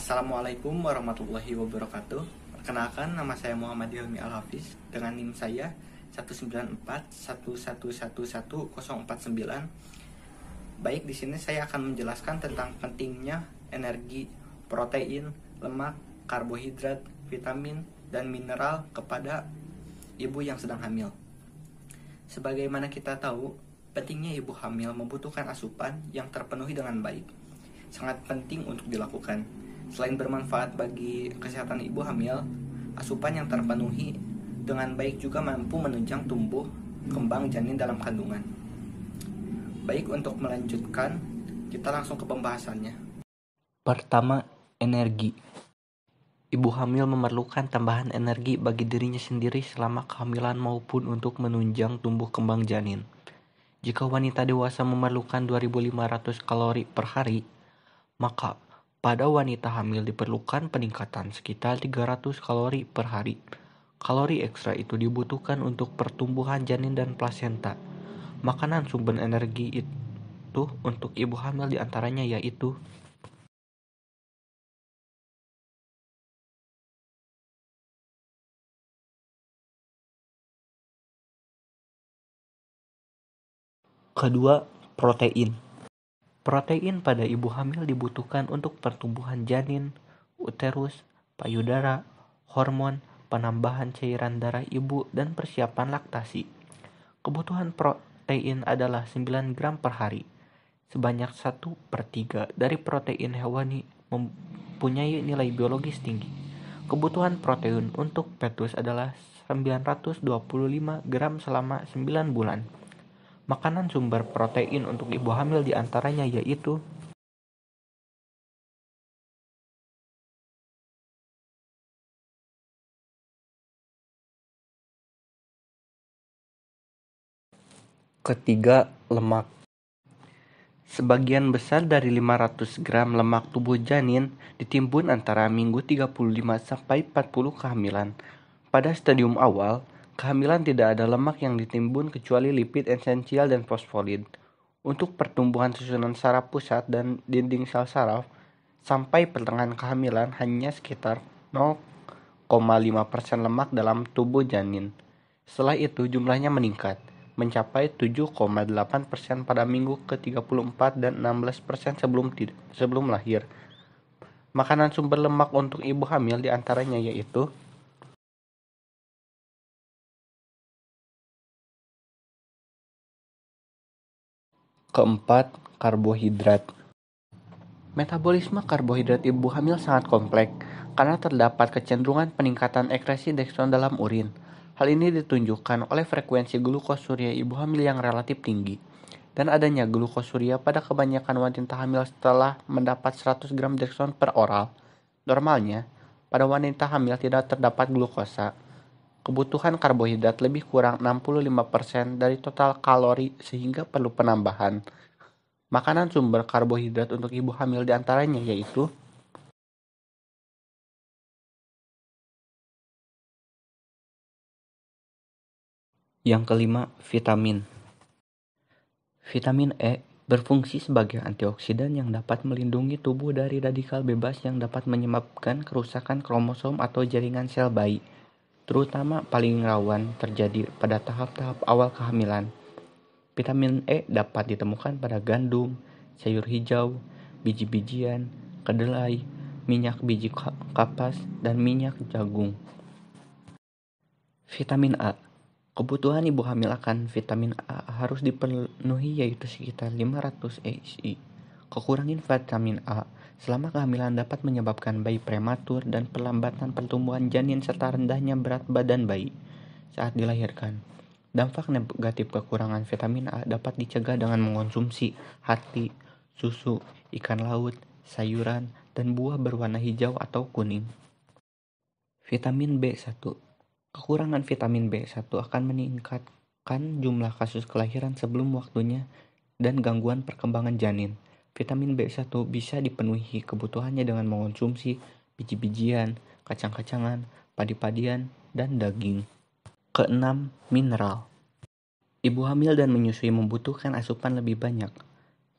Assalamualaikum warahmatullahi wabarakatuh. Perkenalkan, nama saya Muhammad Hilmi Al-Hafiz dengan NIM saya 19411111049. Baik, di sini saya akan menjelaskan tentang pentingnya energi, protein, lemak, karbohidrat, vitamin, dan mineral kepada ibu yang sedang hamil. Sebagaimana kita tahu, pentingnya ibu hamil membutuhkan asupan yang terpenuhi dengan baik. Sangat penting untuk dilakukan. Selain bermanfaat bagi kesehatan ibu hamil, asupan yang terpenuhi dengan baik juga mampu menunjang tumbuh kembang janin dalam kandungan. Baik, untuk melanjutkan, kita langsung ke pembahasannya. Pertama, energi. Ibu hamil memerlukan tambahan energi bagi dirinya sendiri selama kehamilan maupun untuk menunjang tumbuh kembang janin. Jika wanita dewasa memerlukan 2.500 kalori per hari, maka pada wanita hamil diperlukan peningkatan sekitar 300 kalori per hari. Kalori ekstra itu dibutuhkan untuk pertumbuhan janin dan plasenta. Makanan sumber energi itu untuk ibu hamil diantaranya yaitu kedua, protein. Protein pada ibu hamil dibutuhkan untuk pertumbuhan janin, uterus, payudara, hormon, penambahan cairan darah ibu, dan persiapan laktasi. Kebutuhan protein adalah 9 gram per hari. Sebanyak 1/3 dari protein hewani mempunyai nilai biologis tinggi. Kebutuhan protein untuk fetus adalah 925 gram selama 9 bulan. Makanan sumber protein untuk ibu hamil diantaranya yaitu ketiga, lemak. Sebagian besar dari 500 gram lemak tubuh janin ditimbun antara minggu 35 sampai 40 kehamilan. Pada stadium awal, kehamilan tidak ada lemak yang ditimbun kecuali lipid esensial dan fosfolid. Untuk pertumbuhan susunan saraf pusat dan dinding sel saraf, sampai pertengahan kehamilan hanya sekitar 0,5% lemak dalam tubuh janin. Setelah itu jumlahnya meningkat, mencapai 7,8% pada minggu ke-34 dan 16% sebelum lahir. Makanan sumber lemak untuk ibu hamil diantaranya yaitu keempat, karbohidrat. Metabolisme karbohidrat ibu hamil sangat kompleks karena terdapat kecenderungan peningkatan ekskresi dekstron dalam urin. Hal ini ditunjukkan oleh frekuensi glukosuria ibu hamil yang relatif tinggi dan adanya glukosuria pada kebanyakan wanita hamil setelah mendapat 100 gram dekstron per oral. Normalnya, pada wanita hamil tidak terdapat glukosa. Kebutuhan karbohidrat lebih kurang 65% dari total kalori sehingga perlu penambahan. Makanan sumber karbohidrat untuk ibu hamil diantaranya yaitu yang kelima, vitamin. Vitamin E berfungsi sebagai antioksidan yang dapat melindungi tubuh dari radikal bebas yang dapat menyebabkan kerusakan kromosom atau jaringan sel bayi, terutama paling rawan terjadi pada tahap-tahap awal kehamilan. Vitamin E dapat ditemukan pada gandum, sayur hijau, biji-bijian, kedelai, minyak biji kapas, dan minyak jagung. Vitamin A. Kebutuhan ibu hamil akan vitamin A harus dipenuhi yaitu sekitar 500 ESI. Kekurangan vitamin A selama kehamilan dapat menyebabkan bayi prematur dan perlambatan pertumbuhan janin serta rendahnya berat badan bayi saat dilahirkan. Dampak negatif kekurangan vitamin A dapat dicegah dengan mengonsumsi hati, susu, ikan laut, sayuran, dan buah berwarna hijau atau kuning. Vitamin B1. Kekurangan vitamin B1 akan meningkatkan jumlah kasus kelahiran sebelum waktunya dan gangguan perkembangan janin. Vitamin B1 bisa dipenuhi kebutuhannya dengan mengonsumsi biji-bijian, kacang-kacangan, padi-padian, dan daging. Keenam, mineral. Ibu hamil dan menyusui membutuhkan asupan lebih banyak.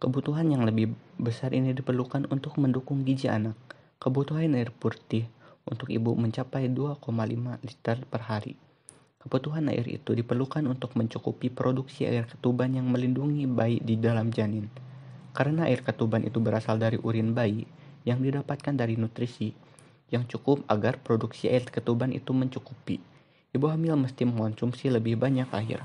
Kebutuhan yang lebih besar ini diperlukan untuk mendukung gizi anak. Kebutuhan air putih untuk ibu mencapai 2,5 liter per hari. Kebutuhan air itu diperlukan untuk mencukupi produksi air ketuban yang melindungi bayi di dalam janin. Karena air ketuban itu berasal dari urin bayi yang didapatkan dari nutrisi yang cukup agar produksi air ketuban itu mencukupi. Ibu hamil mesti mengonsumsi lebih banyak air.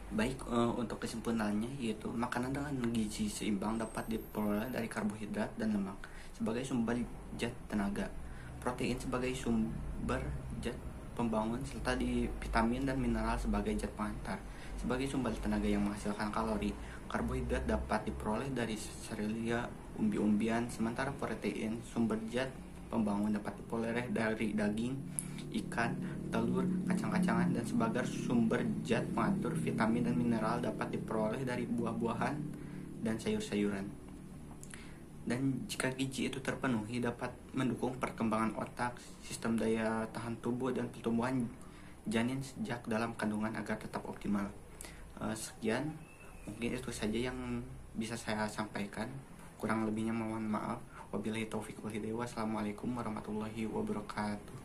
Baik, untuk kesimpulannya yaitu makanan dengan gizi seimbang dapat diperoleh dari karbohidrat dan lemak sebagai sumber zat tenaga, protein sebagai sumber zat pembangun, serta di vitamin dan mineral sebagai zat pengantar. Sebagai sumber tenaga yang menghasilkan kalori, karbohidrat dapat diperoleh dari serealia, umbi-umbian, sementara protein, sumber zat pembangun dapat diperoleh dari daging, ikan, telur, kacang-kacangan, dan sebagai sumber zat pengatur vitamin dan mineral dapat diperoleh dari buah-buahan dan sayur-sayuran. Dan jika gizi itu terpenuhi dapat mendukung perkembangan otak, sistem daya tahan tubuh, dan pertumbuhan janin sejak dalam kandungan agar tetap optimal. Sekian, mungkin itu saja yang bisa saya sampaikan. Kurang lebihnya mohon maaf. Wabillahi taufiq wal hidayah. Wassalamualaikum warahmatullahi wabarakatuh.